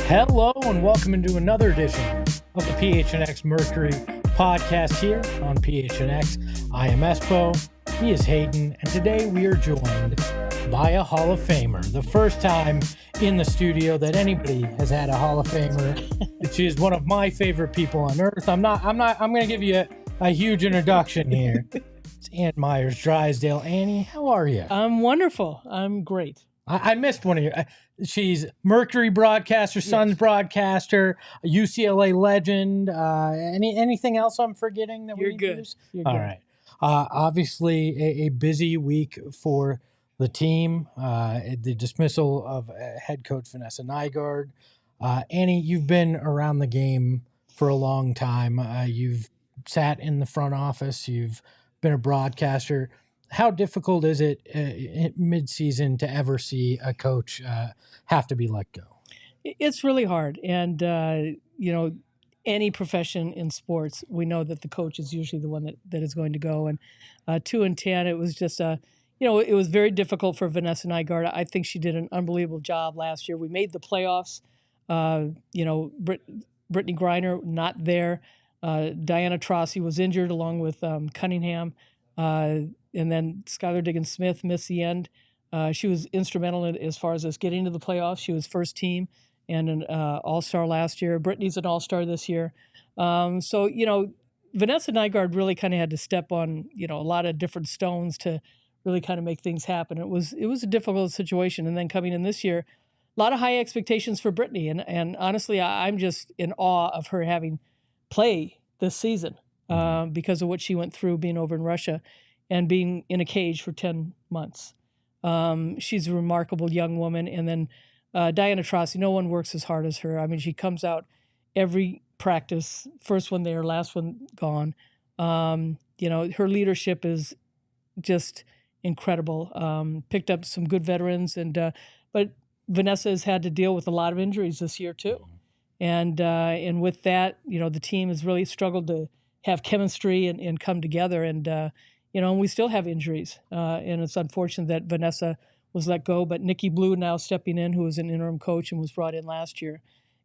Hello and welcome into another edition of the PHNX Mercury podcast here on PHNX. I am Espo, he is Hayden, and today we are joined by a Hall of Famer. The first time in the studio that anybody has had a Hall of Famer. She is one of my favorite people on earth. I'm going to give you a huge introduction here. It's Ann Meyers Drysdale. Annie, how are you? I'm wonderful. I'm great. I missed one of you. She's Mercury broadcaster, Suns broadcaster, a UCLA legend. Anything else I'm forgetting that You're we good. use? You're All good. right. Obviously, a busy week for the team. The dismissal of head coach Vanessa Nygaard. Annie, you've been around the game for a long time. You've sat in the front office. You've been a broadcaster. How difficult is it mid-season to ever see a coach have to be let go? It's really hard. And, any profession in sports, we know that the coach is usually the one that is going to go. And 2-10, it was just, it was very difficult for Vanessa Nygaard. I think she did an unbelievable job last year. We made the playoffs. Brittney Griner, not there. Diana Taurasi was injured along with Cunningham. And then Skylar Diggins-Smith missed the end. She was instrumental as far as us getting to the playoffs. She was first team and an all-star last year. Brittney's an all-star this year. Vanessa Nygaard really kind of had to step on, a lot of different stones to really kind of make things happen. It was a difficult situation. And then coming in this year, a lot of high expectations for Brittney. And honestly, I'm just in awe of her having play this season because of what she went through being over in Russia and being in a cage for 10 months. She's a remarkable young woman. And then Diana Taurasi, no one works as hard as her. I mean, she comes out every practice, first one there, last one gone. Her leadership is just incredible. Picked up some good veterans, but Vanessa has had to deal with a lot of injuries this year too. And with that, the team has really struggled to have chemistry and come together. And we still have injuries. And it's unfortunate that Vanessa was let go, but Nikki Blue now stepping in, who is an interim coach and was brought in last year.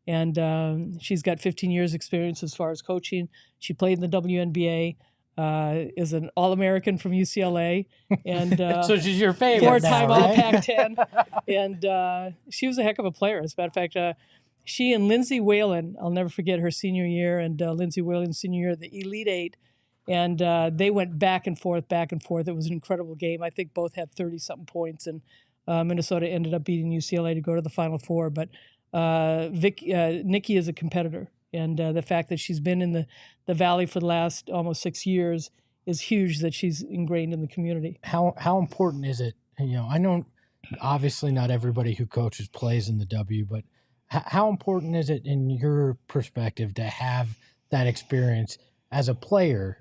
And she's got 15 years experience as far as coaching. She played in the WNBA, is an All-American from UCLA. And So she's your favorite four-time now, right? All-Pac-10. And she was a heck of a player. As a matter of fact, she and Lindsay Whalen, I'll never forget her senior year, and Lindsay Whalen's senior year, the Elite Eight. And they went back and forth. It was an incredible game. I think both had 30-something points, and Minnesota ended up beating UCLA to go to the Final Four. But Nikki is a competitor, and the fact that she's been in the Valley for the last almost 6 years is huge, that she's ingrained in the community. How important is it? I know obviously not everybody who coaches plays in the W, but how important is it in your perspective to have that experience as a player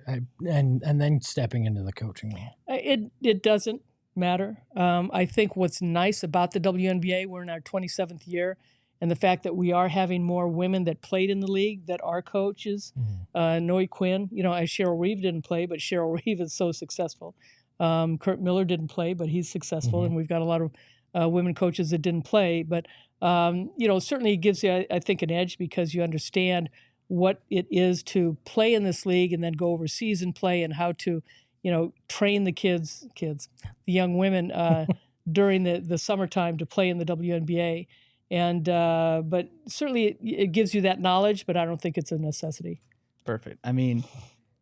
and then stepping into the coaching role? It doesn't matter. I think what's nice about the WNBA, we're in our 27th year, and the fact that we are having more women that played in the league that are coaches. Noe Quinn, Cheryl Reeve didn't play, but Cheryl Reeve is so successful. Kurt Miller didn't play, but he's successful, and we've got a lot of women coaches that didn't play. But, certainly it gives you, I think, an edge because you understand what it is to play in this league and then go overseas and play, and how to, train the the young women during the summertime to play in the WNBA. And but certainly it gives you that knowledge, but I don't think it's a necessity. Perfect. I mean,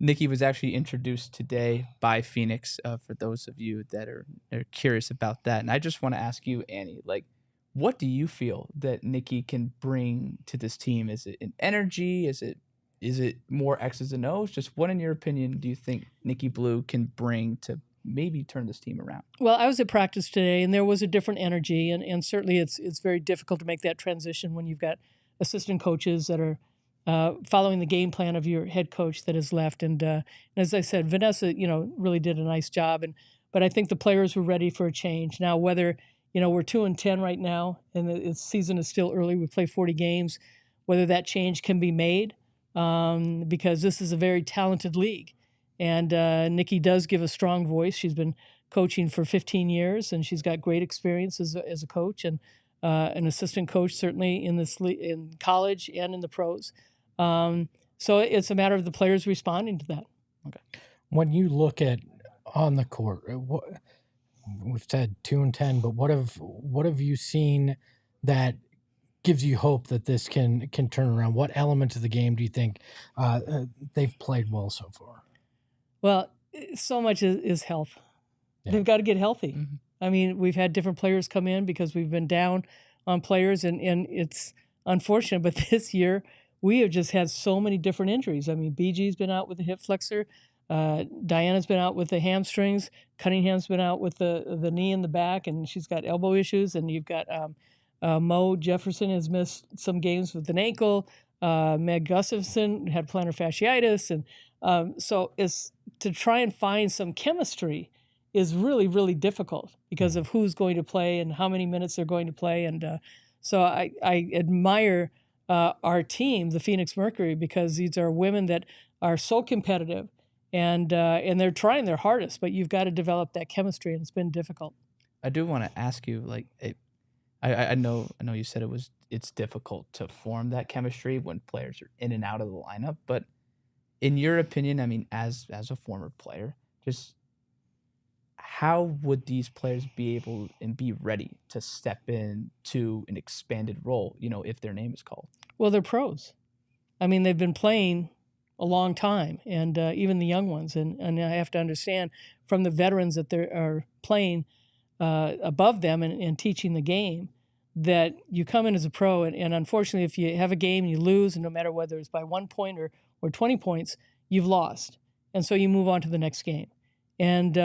Nikki was actually introduced today by Phoenix, for those of you that are curious about that. And I just want to ask you, Annie, what do you feel that Nikki can bring to this team? Is it an energy? Is it more X's and O's? Just what, in your opinion, do you think Nikki Blue can bring to maybe turn this team around? Well, I was at practice today, and there was a different energy, and certainly it's very difficult to make that transition when you've got assistant coaches that are following the game plan of your head coach that has left. And as I said, Vanessa, really did a nice job, but I think the players were ready for a change. Now, whether we're 2-10 right now, and the season is still early. We play 40 games. Whether that change can be made, because this is a very talented league, and Nikki does give a strong voice. She's been coaching for 15 years, and she's got great experience as a coach. And an assistant coach, certainly in college and in the pros. So it's a matter of the players responding to that. Okay. When you look at on the court, we've said 2-10, but what have you seen that gives you hope that this can turn around? What elements of the game do you think they've played well so far? Well, so much is health. Yeah. They've got to get healthy. Mm-hmm. I mean, we've had different players come in because we've been down on players, and it's unfortunate, but this year we have just had so many different injuries. I mean, BG's been out with the hip flexor. Diana's been out with the hamstrings. Cunningham's been out with the knee in the back, and she's got elbow issues. And you've got Mo Jefferson has missed some games with an ankle. Meg Gustafson had plantar fasciitis. And so it's to try and find some chemistry is really, really difficult because of who's going to play and how many minutes they're going to play. And so I admire our team, the Phoenix Mercury, because these are women that are so competitive and they're trying their hardest, but you've got to develop that chemistry, and it's been difficult. I do want to ask you, like, I know you said it's difficult to form that chemistry when players are in and out of the lineup, but in your opinion, I mean, as a former player, just how would these players be able and be ready to step into an expanded role, if their name is called? Well, they're pros. I mean, they've been playing a long time, and even the young ones. And I have to understand from the veterans that they are playing above them and teaching the game, that you come in as a pro, and unfortunately, if you have a game and you lose, and no matter whether it's by 1 point or 20 points, you've lost. And so you move on to the next game. And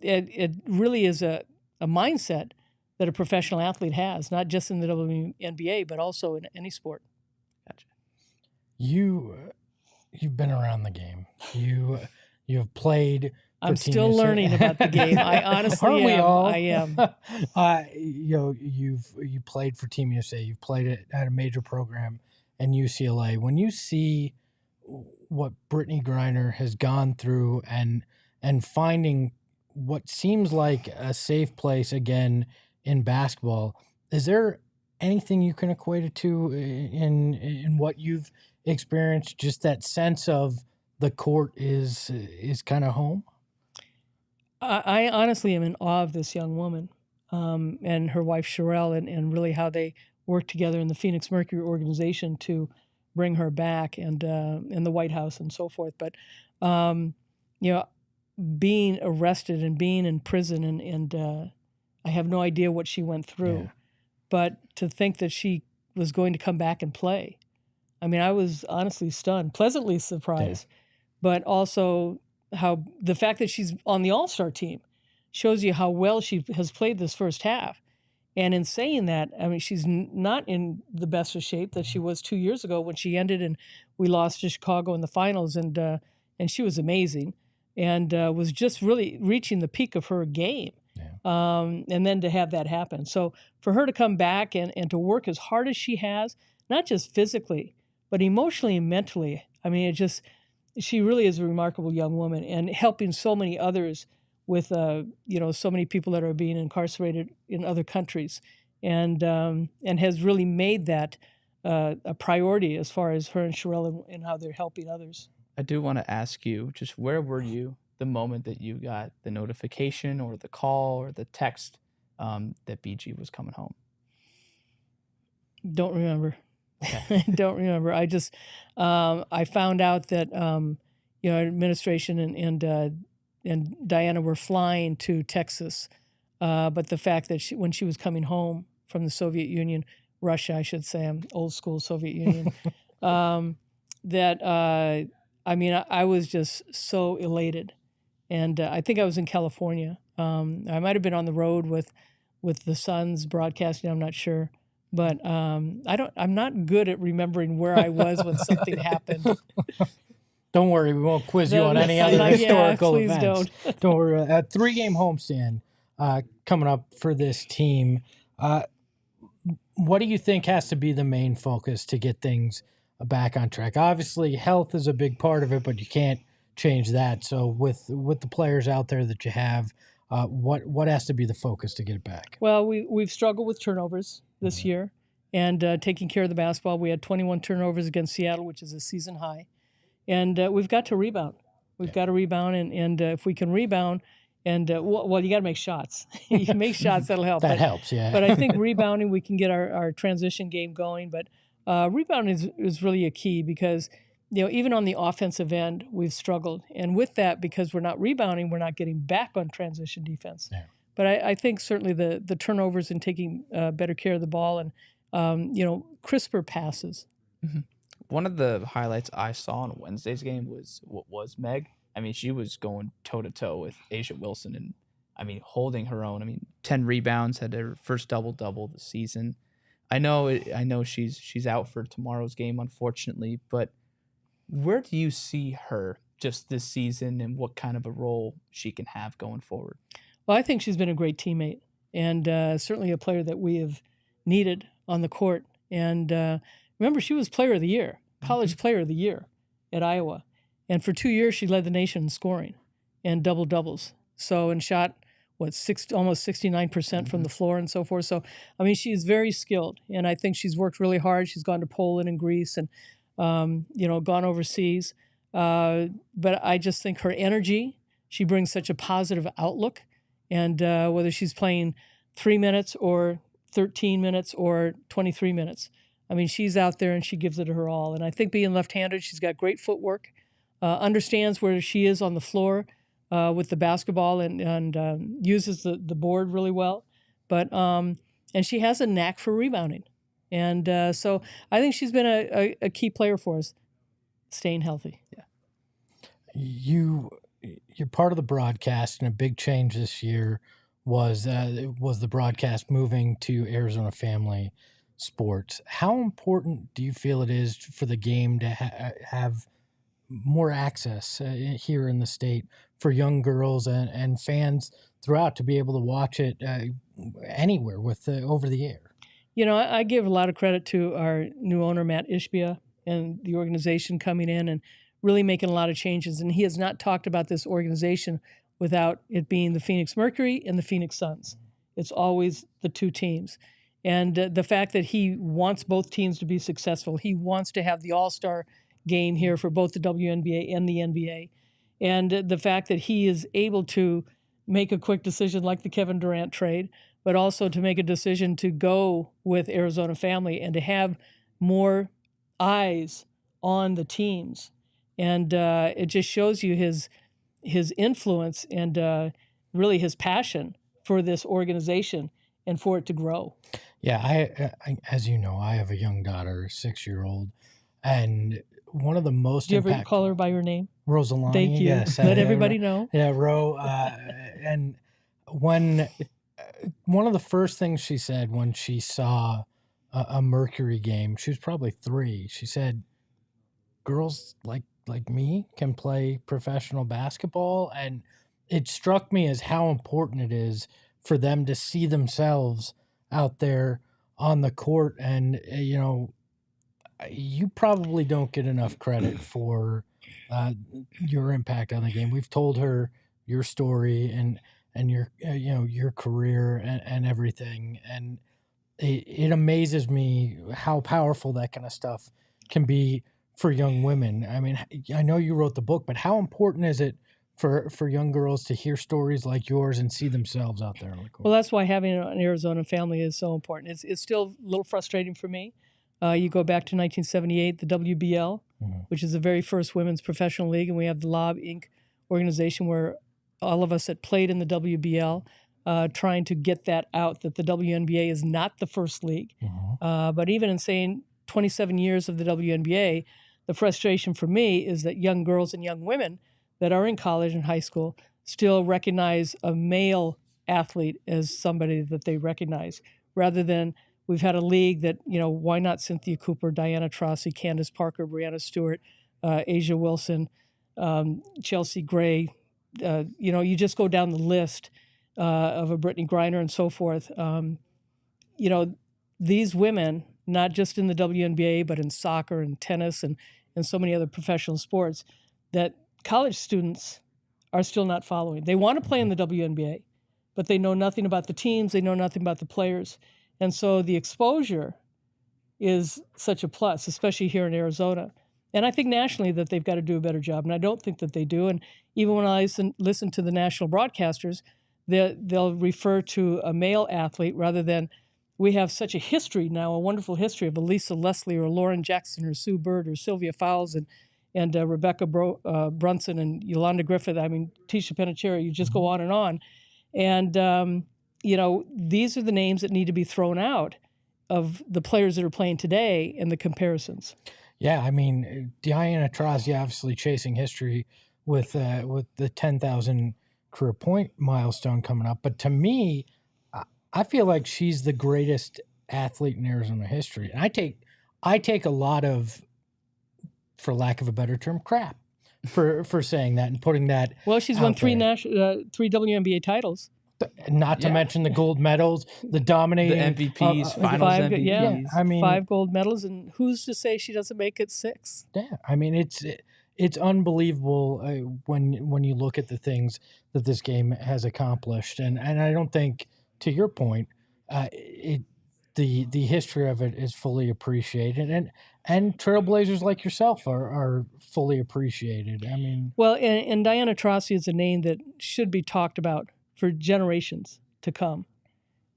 it really is a mindset that a professional athlete has, not just in the WNBA, but also in any sport. Gotcha. You've been around the game. You've played. I'm still learning about the game. I honestly Aren't we am. all? I am. You played for Team USA. You've played at a major program in UCLA. When you see what Brittney Griner has gone through and finding what seems like a safe place again in basketball, is there anything you can equate it to in what you've experienced? Just that sense of the court is kind of home. I honestly am in awe of this young woman and her wife Sherelle, and really how they work together in the Phoenix Mercury organization to bring her back, and in the White House and so forth. But being arrested and being in prison, and I have no idea what she went through. Yeah. But to think that she was going to come back and play, I mean, I was honestly stunned, pleasantly surprised, but also how the fact that she's on the All-Star team shows you how well she has played this first half. And in saying that, I mean, she's not in the best of shape that she was 2 years ago when she ended and we lost to Chicago in the finals, and she was amazing and was just really reaching the peak of her game. Yeah. And then to have that happen. So for her to come back and to work as hard as she has, not just physically, but emotionally and mentally, I mean, she really is a remarkable young woman, and helping so many others with, so many people that are being incarcerated in other countries, and has really made that a priority as far as her and Sherelle and how they're helping others. I do want to ask you, just where were you the moment that you got the notification or the call or the text that BG was coming home? Don't remember. Okay. I don't remember. I just I found out that administration and Diana were flying to Texas, but the fact that when she was coming home from the Soviet Union, Russia, I should say, I'm old school Soviet Union, I was just so elated, and I think I was in California. I might have been on the road with the Suns broadcasting. I'm not sure. But I'm not good at remembering where I was when something happened. Don't worry, we won't quiz you on any other historical please events. Don't worry. A 3-game homestand coming up for this team. What do you think has to be the main focus to get things back on track? Obviously, health is a big part of it, but you can't change that. So with the players out there that you have, What has to be the focus to get it back? Well, we've struggled with turnovers this year, and taking care of the basketball. We had 21 turnovers against Seattle, which is a season high, and we've got to rebound. We've got to rebound, and if we can rebound, and well, you got to make shots. You can make shots, that'll help. That helps, yeah. But I think rebounding, we can get our transition game going. But rebounding is really a key because, even on the offensive end, we've struggled. And with that, because we're not rebounding, we're not getting back on transition defense. Yeah. But I think certainly the turnovers and taking better care of the ball and, crisper passes. Mm-hmm. One of the highlights I saw on Wednesday's game was Meg. I mean, she was going toe-to-toe with A'ja Wilson and, holding her own. 10 rebounds, had her first double-double this season. I know she's out for tomorrow's game, unfortunately, but where do you see her just this season and what kind of a role she can have going forward? Well, I think she's been a great teammate and certainly a player that we have needed on the court. And remember, she was Player of the Year, College Player of the Year at Iowa. And for 2 years, she led the nation in scoring and double-doubles. So, and shot, almost 69% from the floor and so forth. So, she's very skilled. And I think she's worked really hard. She's gone to Poland and Greece and, gone overseas. But I just think her energy, she brings such a positive outlook. And whether she's playing 3 minutes or 13 minutes or 23 minutes, she's out there and she gives it her all. And I think being left-handed, she's got great footwork. Understands where she is on the floor with the basketball and uses the board really well. But and she has a knack for rebounding. And so I think she's been a key player for us, staying healthy. Yeah. You're part of the broadcast, and a big change this year was the broadcast moving to Arizona Family Sports. How important do you feel it is for the game to have more access here in the state for young girls and fans throughout to be able to watch it anywhere with over the air? I give a lot of credit to our new owner, Mat Ishbia, and the organization coming in and really making a lot of changes. And he has not talked about this organization without it being the Phoenix Mercury and the Phoenix Suns. It's always the two teams. And the fact that he wants both teams to be successful, he wants to have the all-star game here for both the WNBA and the NBA. And the fact that he is able to make a quick decision like the Kevin Durant trade, but also to make a decision to go with Arizona Family and to have more eyes on the teams. And it just shows you his influence and really his passion for this organization and for it to grow. Yeah, I as you know, I have a young daughter, 6-year-old, and one of the most Do you ever call her by your name? Rosalani. Thank you. Yes, Let everybody know. Yeah, Ro. And one of the first things she said when she saw a Mercury game, she was probably 3. She said, "Girls like me can play professional basketball," and it struck me as how important it is for them to see themselves out there on the court. And you probably don't get enough credit for your impact on the game. We've told her your story and your your career and everything, and it amazes me how powerful that kind of stuff can be for young women. I know you wrote the book, but how important is it for young girls to hear stories like yours and see themselves out there on the court? Well, that's why having an Arizona Family is so important. It's still a little frustrating for me. You go back to 1978, the WBL, which is the very first women's professional league, and we have the Lob Inc. organization where all of us that played in the WBL trying to get that out, that the WNBA is not the first league. But even in saying 27 years of the WNBA, the frustration for me is that young girls and young women that are in college and high school still recognize a male athlete as somebody that they recognize, rather than we've had a league that, why not Cynthia Cooper, Diana Taurasi, Candace Parker, Brianna Stewart, A'ja Wilson, Chelsea Gray. You just go down the list of a Brittney Griner and so forth. These women, not just in the WNBA, but in soccer and tennis and so many other professional sports, that college students are still not following. They want to play in the WNBA. but they know nothing about the teams. They know nothing about the players. And so the exposure is such a plus, especially here in Arizona. And I think nationally that they've got to do a better job, and I don't think that they do. And even when I listen to the national broadcasters, they'll refer to a male athlete rather than, we have such a history now, a wonderful history of Elisa Leslie or Lauren Jackson or Sue Bird or Sylvia Fowles and Rebecca Brunson and Yolanda Griffith. I mean, Tisha Penacheri, you just go on. And, these are the names that need to be thrown out of the players that are playing today and the comparisons. Yeah, I mean, Diana Taurasi obviously chasing history with the 10,000 career point milestone coming up. But to me, I feel like she's the greatest athlete in Arizona history. And I take a lot of, for lack of a better term, crap for saying that and putting that. Well, she's won three WNBA titles. Not to mention the gold medals, the dominating the MVPs, finals MVPs. Yeah, I mean, 5 gold medals, and who's to say she doesn't make it 6? Yeah, I mean it's unbelievable when you look at the things that this game has accomplished, and I don't think, to your point, the history of it is fully appreciated, and trailblazers like yourself are fully appreciated. I mean, well, and Diana Taurasi is a name that should be talked about for generations to come.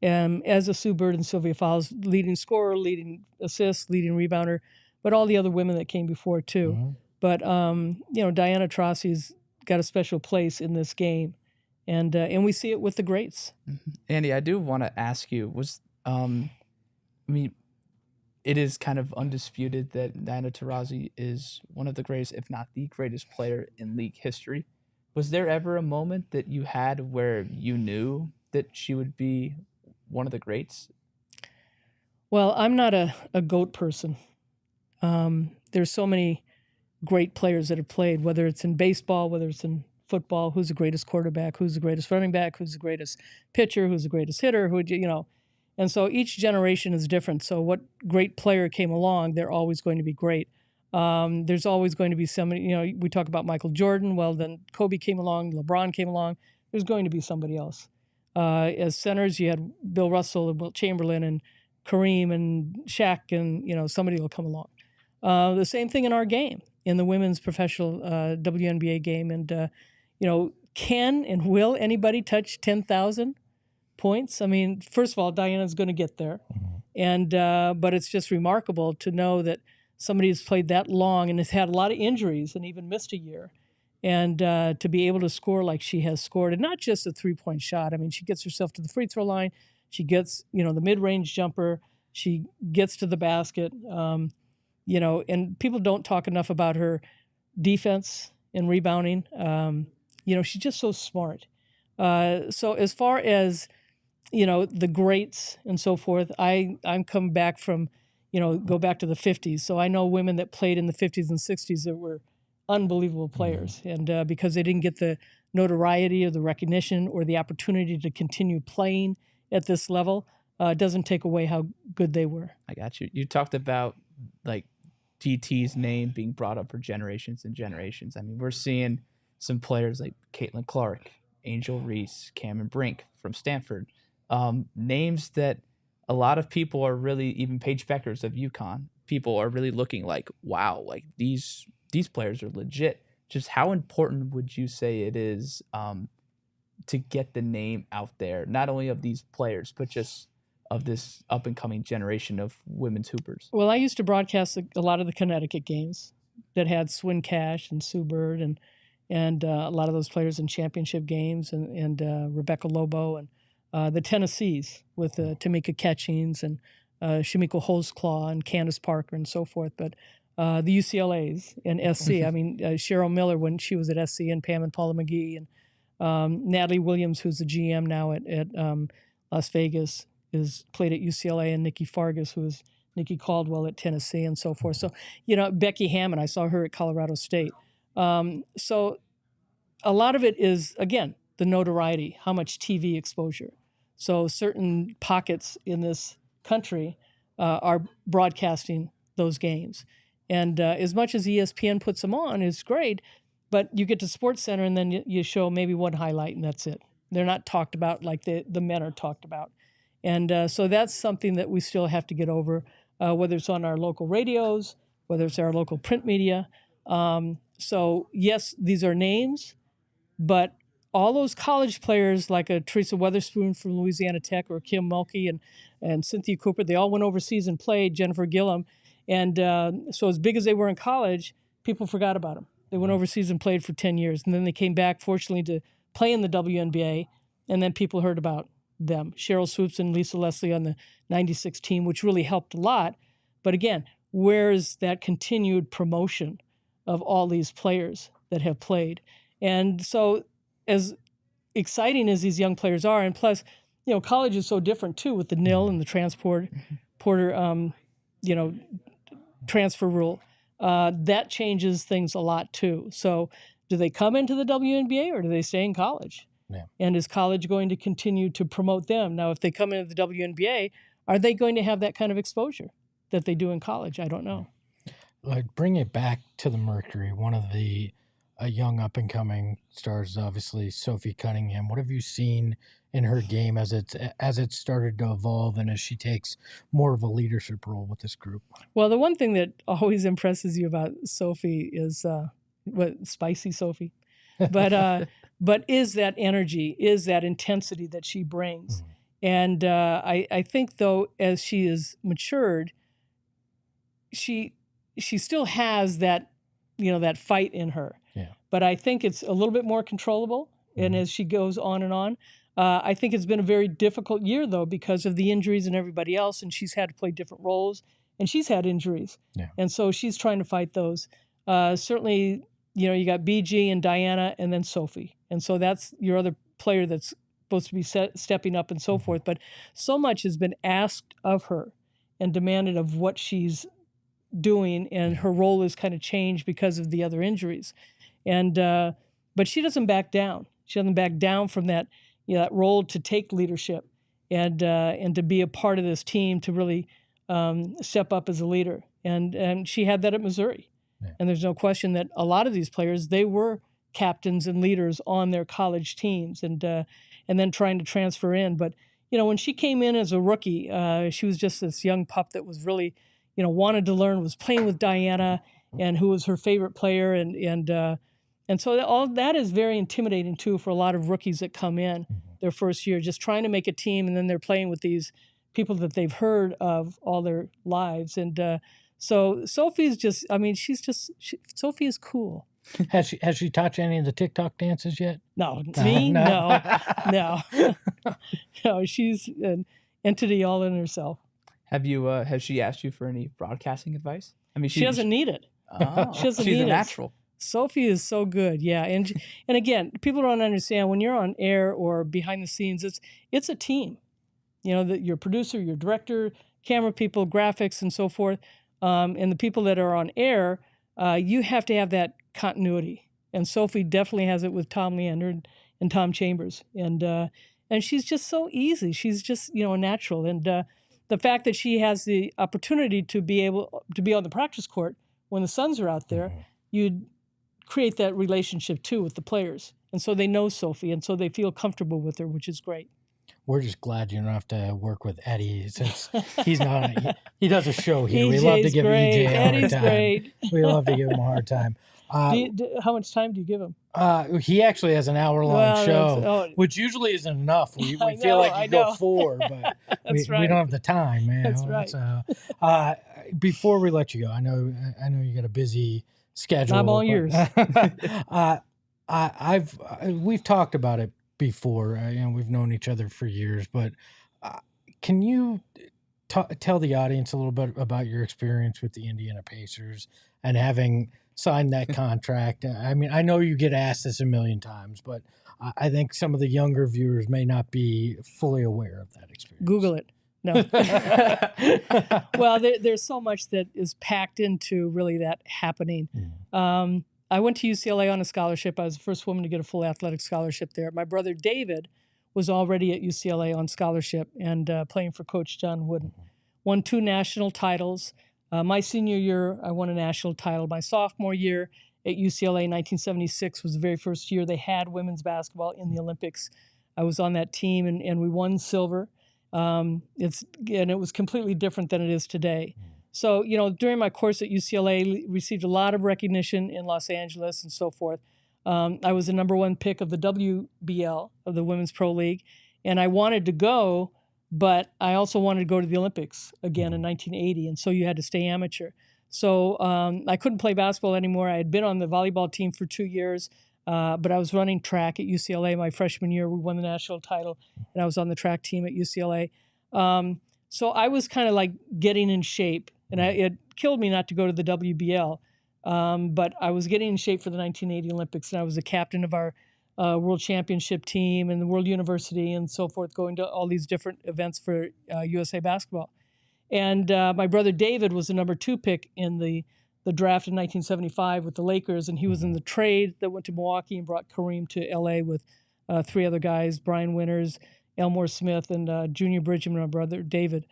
As a Sue Bird and Sylvia Fowles, leading scorer, leading assist, leading rebounder, but all the other women that came before too. Mm-hmm. But Diana Taurasi's got a special place in this game, and we see it with the greats. Mm-hmm. Andy, I do want to ask you: it is kind of undisputed that Diana Taurasi is one of the greatest, if not the greatest player in league history. Was there ever a moment that you had where you knew that she would be one of the greats? Well, I'm not a GOAT person. There's so many great players that have played, whether it's in baseball, whether it's in football, who's the greatest quarterback, who's the greatest running back, who's the greatest pitcher, who's the greatest hitter, and so each generation is different. So what great player came along, they're always going to be great. There's always going to be somebody, we talk about Michael Jordan. Well, then Kobe came along, LeBron came along. There's going to be somebody else. As centers, you had Bill Russell and Wilt Chamberlain and Kareem and Shaq, and, somebody will come along. The same thing in our game, in the women's professional WNBA game. And, can and will anybody touch 10,000 points? I mean, first of all, Diana's going to get there. And but it's just remarkable to know that somebody who's played that long and has had a lot of injuries and even missed a year, and to be able to score like she has scored, and not just a three-point shot. I mean, she gets herself to the free throw line. She gets, the mid-range jumper. She gets to the basket, and people don't talk enough about her defense and rebounding. She's just so smart. So as far as, the greats and so forth, I'm coming back from, go back to the 50s. So I know women that played in the 50s and 60s that were unbelievable players. And because they didn't get the notoriety or the recognition or the opportunity to continue playing at this level, it doesn't take away how good they were. I got you. You talked about, DT's name being brought up for generations and generations. I mean, we're seeing some players like Caitlin Clark, Angel Reese, Cameron Brink from Stanford, names that a lot of people are really, even Paige Beckers of UConn, people are really looking like, wow, like these players are legit. Just how important would you say it is to get the name out there, not only of these players, but just of this up-and-coming generation of women's hoopers? Well, I used to broadcast a lot of the Connecticut games that had Swin Cash and Sue Bird and a lot of those players in championship games, and Rebecca Lobo, and the Tennessees with Tamika Catchings and Shamiko Holzclaw and Candace Parker and so forth. But the UCLAs and SC, I mean, Cheryl Miller when she was at SC, and Pam and Paula McGee, and Natalie Williams, who's the GM now at Las Vegas, is played at UCLA, and Nikki Fargas, who is Nikki Caldwell at Tennessee, and so forth. So, Becky Hammond, I saw her at Colorado State. So a lot of it is, again, the notoriety, how much TV exposure. So certain pockets in this country are broadcasting those games. And as much as ESPN puts them on is great, but you get to SportsCenter and then you show maybe one highlight and that's it. They're not talked about like the men are talked about. And so that's something that we still have to get over, whether it's on our local radios, whether it's our local print media. So yes, these are names, but all those college players like a Teresa Weatherspoon from Louisiana Tech or Kim Mulkey and Cynthia Cooper, they all went overseas and played, Jennifer Gillum. And so as big as they were in college, people forgot about them. They went overseas and played for 10 years. And then they came back, fortunately, to play in the WNBA. And then people heard about them. Cheryl Swoops and Lisa Leslie on the 96 team, which really helped a lot. But again, where's that continued promotion of all these players that have played? And so as exciting as these young players are, and plus, college is so different too with the NIL and the transfer rule. That changes things a lot too. So do they come into the WNBA or do they stay in college? Yeah. And is college going to continue to promote them? Now, if they come into the WNBA, are they going to have that kind of exposure that they do in college? I don't know. Like, bring it back to the Mercury. One of the young up-and-coming stars is obviously Sophie Cunningham. What have you seen in her game as it started to evolve and as she takes more of a leadership role with this group? Well, the one thing that always impresses you about Sophie is spicy Sophie, but is that energy, is that intensity that she brings. Mm-hmm. And I think, though, as she is matured, she still has that, that fight in her. Yeah. But I think it's a little bit more controllable. Mm-hmm. And as she goes on, I think it's been a very difficult year, though, because of the injuries and everybody else. And she's had to play different roles, and she's had injuries. Yeah. And so she's trying to fight those. Certainly, you got BG and Diana and then Sophie. And so that's your other player that's supposed to be stepping up and so mm-hmm. forth. But so much has been asked of her and demanded of what she's doing, and her role has kind of changed because of the other injuries. And but she doesn't back down. She doesn't back down from that, that role to take leadership and to be a part of this team, to really step up as a leader. And she had that at Missouri. Yeah. And there's no question that a lot of these players, they were captains and leaders on their college teams, and then trying to transfer in. But when she came in as a rookie, she was just this young pup that was really, wanted to learn, was playing with Diana, and who was her favorite player, and so all that is very intimidating too for a lot of rookies that come in mm-hmm. their first year, just trying to make a team, and then they're playing with these people that they've heard of all their lives. And so Sophie's just, Sophie is cool. Has she taught you any of the TikTok dances yet? No, me? No. No, she's an entity all in herself. Has she asked you for any broadcasting advice? She doesn't need it. Oh, she doesn't she's need a natural. Sophie is so good, yeah. And again, people don't understand, when you're on air or behind the scenes, it's a team. Your producer, your director, camera people, graphics, and so forth, and the people that are on air, you have to have that continuity. And Sophie definitely has it with Tom Leander and Tom Chambers, and she's just so easy. She's just a natural, and the fact that she has the opportunity to be able to be on the practice court when the Suns are out there, mm-hmm. you create that relationship too with the players, and so they know Sophie, and so they feel comfortable with her, which is great. We're just glad you don't have to work with Eddie, since he's not. He does a show here. EJ's we love to give great. EJ a Eddie's hard time. Great. We love to give him a hard time. How much time do you give him? He actually has an hour-long show, which usually isn't enough. We feel like you go 4, but we don't have the time, man. That's right. So, before we let you go, I know you got a busy schedule. I'm all yours. We've talked about it before. We've known each other for years, but can you tell the audience a little bit about your experience with the Indiana Pacers and having signed that contract? I know you get asked this a million times, but I think some of the younger viewers may not be fully aware of that experience. Google it. No. Well, there's so much that is packed into really that happening. Mm. I went to UCLA on a scholarship. I was the first woman to get a full athletic scholarship there. My brother David was already at UCLA on scholarship and playing for Coach John Wooden. Won 2 national titles. My senior year, I won a national title. My sophomore year at UCLA in 1976 was the very first year they had women's basketball in the Olympics. I was on that team, and we won silver. It was completely different than it is today. So, during my course at UCLA, received a lot of recognition in Los Angeles and so forth. I was the #1 pick of the WBL, of the Women's Pro League, and I wanted to go, but I also wanted to go to the Olympics again in 1980, and so you had to stay amateur. So I couldn't play basketball anymore. I had been on the volleyball team for 2 years, but I was running track at UCLA my freshman year. We won the national title, and I was on the track team at UCLA. So I was kind of like getting in shape, and it killed me not to go to the WBL. But I was getting in shape for the 1980 Olympics, and I was the captain of our World Championship team and the World University and so forth, going to all these different events for USA Basketball. And my brother David was the #2 pick in the draft in 1975 with the Lakers, and he was in the trade that went to Milwaukee and brought Kareem to LA with 3 other guys, Brian Winters, Elmore Smith, and Junior Bridgman, my brother David.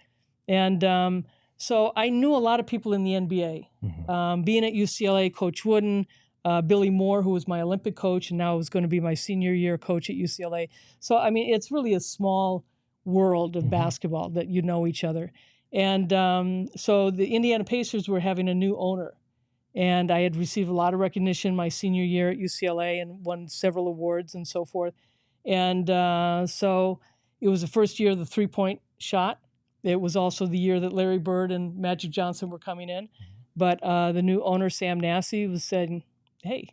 And so I knew a lot of people in the NBA. Being at UCLA, Coach Wooden, Billy Moore, who was my Olympic coach, and now was going to be my senior year coach at UCLA. So, I mean, it's really a small world of basketball that you know each other. And so the Indiana Pacers were having a new owner. And I had received a lot of recognition my senior year at UCLA and won several awards and so forth. And so it was the first year of the three-point shot. It was also the year that Larry Bird and Magic Johnson were coming in. But the new owner, Sam Nassi, was saying, hey,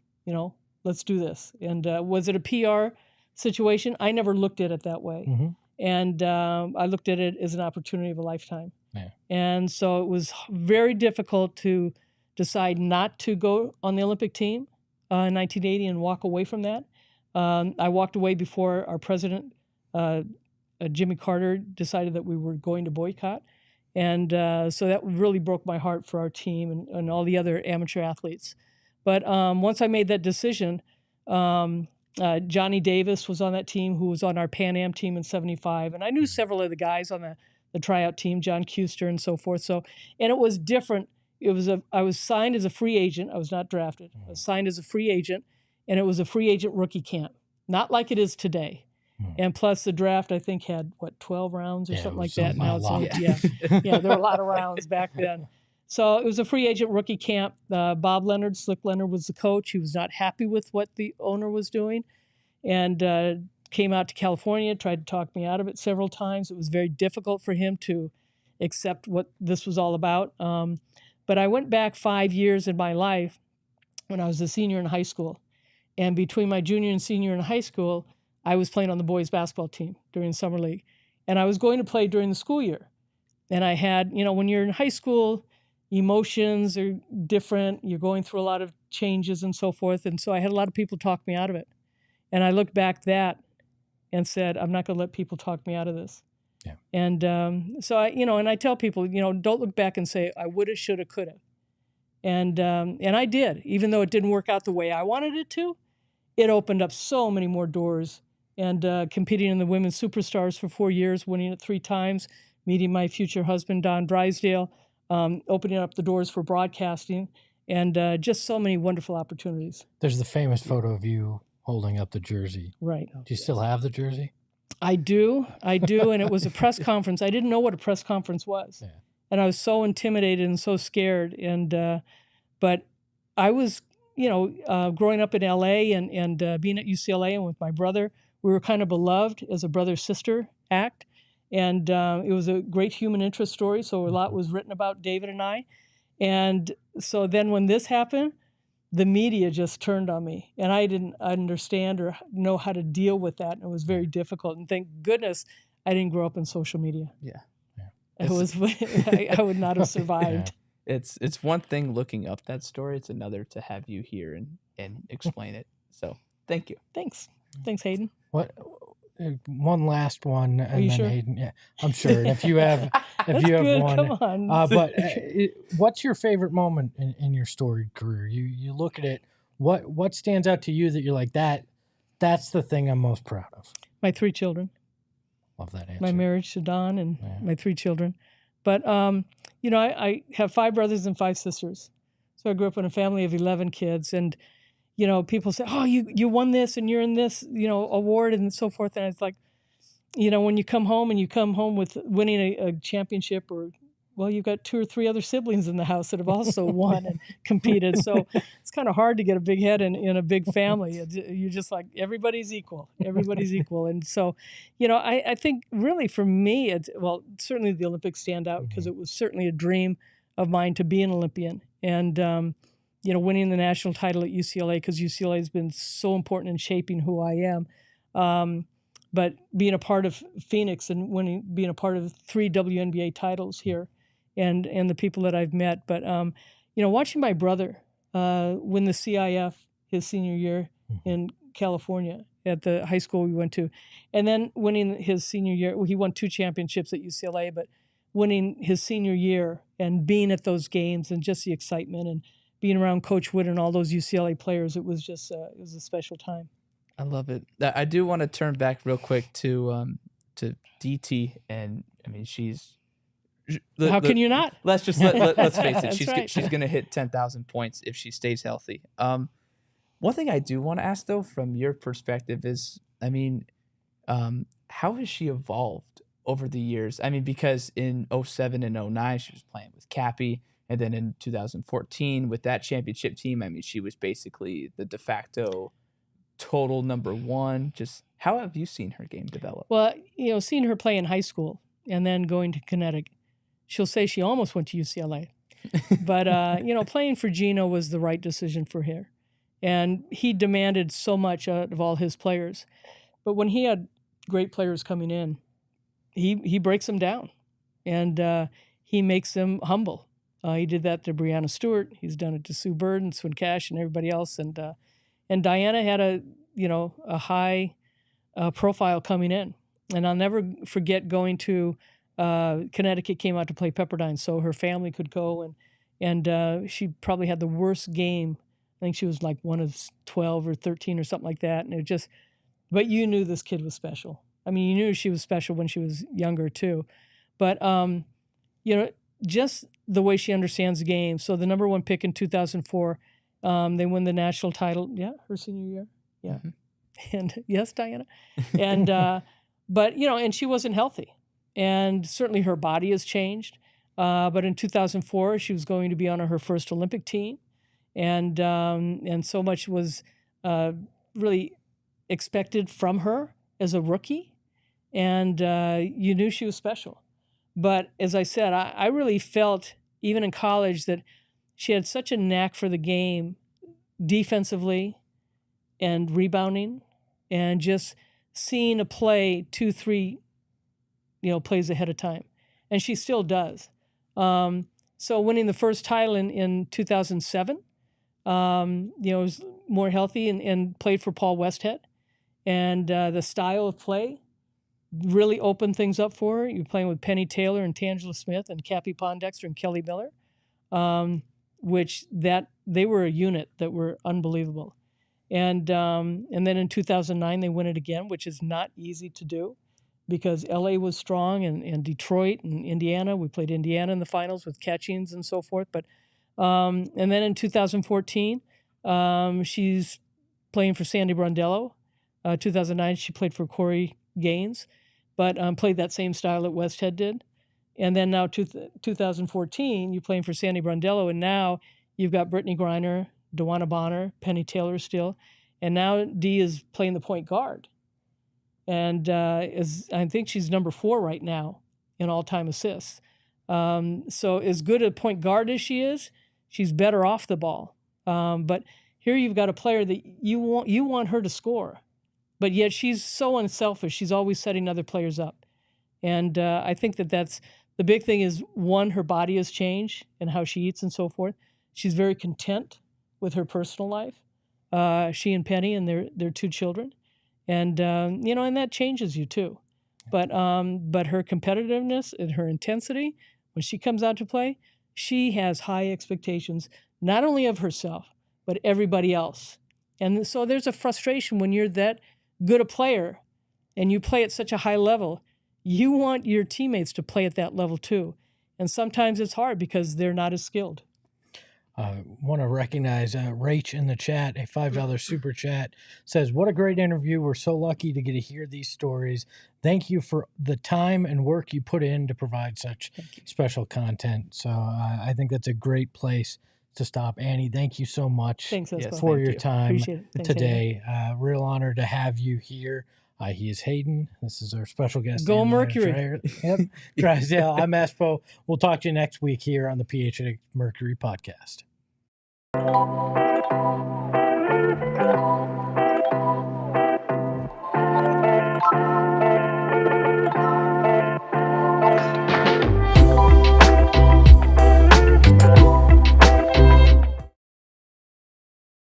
let's do this. And was it a PR situation? I never looked at it that way. And I looked at it as an opportunity of a lifetime. Yeah. And so it was very difficult to decide not to go on the Olympic team in 1980 and walk away from that. I walked away before our president, Jimmy Carter, decided that we were going to boycott. And so that really broke my heart for our team and all the other amateur athletes. But once I made that decision, Johnny Davis was on that team, who was on our Pan Am team in '75. And I knew several of the guys on the tryout team, John Kuster and so forth. So, and it was different. I was signed as a free agent. I was not drafted. I was signed as a free agent, and it was a free agent rookie camp, not like it is today. And plus the draft, I think, had 12 rounds or something like that. Now it's only, there were a lot of rounds back then. So it was a free agent rookie camp. Bob Leonard, Slick Leonard, was the coach. He was not happy with what the owner was doing, and came out to California, tried to talk me out of it several times. It was very difficult for him to accept what this was all about. But I went back 5 years in my life when I was a senior in high school. And between my junior and senior in high school, I was playing on the boys basketball team during summer league. And I was going to play during the school year. And I had, when you're in high school, emotions are different. You're going through a lot of changes and so forth. And so I had a lot of people talk me out of it. And I looked back at that and said, I'm not going to let people talk me out of this. Yeah. And so I tell people, don't look back and say, I woulda, shoulda, coulda. And I did, even though it didn't work out the way I wanted it to. It opened up so many more doors. And competing in the Women's Superstars for 4 years, winning it 3 times, meeting my future husband, Don Drysdale, opening up the doors for broadcasting, and just so many wonderful opportunities. There's the famous photo of you holding up the jersey. Right. Do you still have the jersey? I do, and it was a press conference. I didn't know what a press conference was, and I was so intimidated and so scared. And but I was, growing up in LA and being at UCLA and with my brother, we were kind of beloved as a brother-sister act, and it was a great human interest story. So a lot was written about David and I, and so then when this happened, the media just turned on me, and I didn't understand or know how to deal with that. And it was very difficult. And thank goodness I didn't grow up in social media. Yeah. It was, I would not have survived. It's one thing looking up that story. It's another to have you here and explain it. So thank you. Thanks, Hayden. What? One last one. Are you sure? Hayden, yeah, I'm sure. And if you have, one, come on. but what's your favorite moment in your storied career? You look at it. What stands out to you that you're like that's the thing I'm most proud of? My 3 children. Love that answer. My marriage to Don and my 3 children. But I have 5 brothers and 5 sisters. So I grew up in a family of 11 kids, and people say, oh, you won this and you're in this, award and so forth. And it's like, when you come home with winning a championship, or, well, you've got 2 or 3 other siblings in the house that have also won and competed. So it's kind of hard to get a big head in a big family. You're just like, everybody's equal. Everybody's equal. And so, I think really for me, certainly the Olympics stand out because it was certainly a dream of mine to be an Olympian. And, winning the national title at UCLA, because UCLA has been so important in shaping who I am. But being a part of Phoenix and being a part of 3 WNBA titles here, and the people that I've met. But watching my brother win the CIF his senior year in California at the high school we went to, and then winning his senior year, he won 2 championships at UCLA, but winning his senior year and being at those games and just the excitement and being around Coach Wood and all those UCLA players, it was just it was a special time. I love it. I do want to turn back real quick to DT, and I mean she's. How can you not? Let's face it. She's right. she's gonna hit 10,000 points if she stays healthy. One thing I do want to ask though, from your perspective, is how has she evolved over the years? I mean, because in 2007 and 2009 she was playing with Cappy, and then in 2014 with that championship team, I mean, she was basically the de facto total number 1. Just how have you seen her game develop? Well, seeing her play in high school and then going to Connecticut, she'll say she almost went to UCLA. But, playing for Gino was the right decision for her. And he demanded so much out of all his players. But when he had great players coming in, he breaks them down. And he makes them humble. He did that to Breanna Stewart. He's done it to Sue Bird and Swin Cash and everybody else. And Diana had a high profile coming in. And I'll never forget going to Connecticut, came out to play Pepperdine, so her family could go. And she probably had the worst game. I think she was like 1 of 12 or 13 or something like that. And but you knew this kid was special. I mean, you knew she was special when she was younger too. But, just the way she understands the game. So the number 1 pick in 2004, they win the national title. Yeah, her senior year. Yeah. Mm-hmm. And yes, Diana. And, but, and she wasn't healthy. And certainly her body has changed. But in 2004, she was going to be on her first Olympic team. And so much was really expected from her as a rookie. And you knew she was special. But as I said, I really felt, even in college, that she had such a knack for the game defensively and rebounding and just seeing a play 2-3 plays ahead of time. And she still does. So winning the first title in 2007, was more healthy and played for Paul Westhead. And the style of play really opened things up for her. You're playing with Penny Taylor and Tangela Smith and Cappy Pondexter and Kelly Miller, which they were a unit that were unbelievable. And then in 2009, they win it again, which is not easy to do because LA was strong and Detroit and Indiana. We played Indiana in the finals with Catchings and so forth. But and then in 2014, she's playing for Sandy Brondello. 2009, she played for Corey Gaines, but played that same style that Westhead did. And then now 2014, you're playing for Sandy Brondello, and now you've got Brittney Griner, DeWanna Bonner, Penny Taylor still, and now Dee is playing the point guard. And I think she's number 4 right now in all-time assists. So as good a point guard as she is, she's better off the ball. But here you've got a player that you want her to score, but yet she's so unselfish. She's always setting other players up. And I think that's the big thing is, one, her body has changed and how she eats and so forth. She's very content with her personal life. She and Penny and their 2 children. And, and that changes you too. But her competitiveness and her intensity, when she comes out to play, she has high expectations, not only of herself, but everybody else. And so there's a frustration when you're that good a player and you play at such a high level. You want your teammates to play at that level too. And sometimes it's hard because they're not as skilled. Want to recognize Rach in the chat, a $5 super chat, says, "What a great interview. We're so lucky to get to hear these stories. Thank you for the time and work you put in to provide such special content." So I think that's a great place to stop. Annie, thank you so much Thanks, Espo. for your you. time Appreciate it. Thanks, today. Real honor to have you here. He is Hayden. This is our special guest. Go Ann Meyers Mercury. Drysdale. I'm Espo. We'll talk to you next week here on the PHNX Mercury podcast.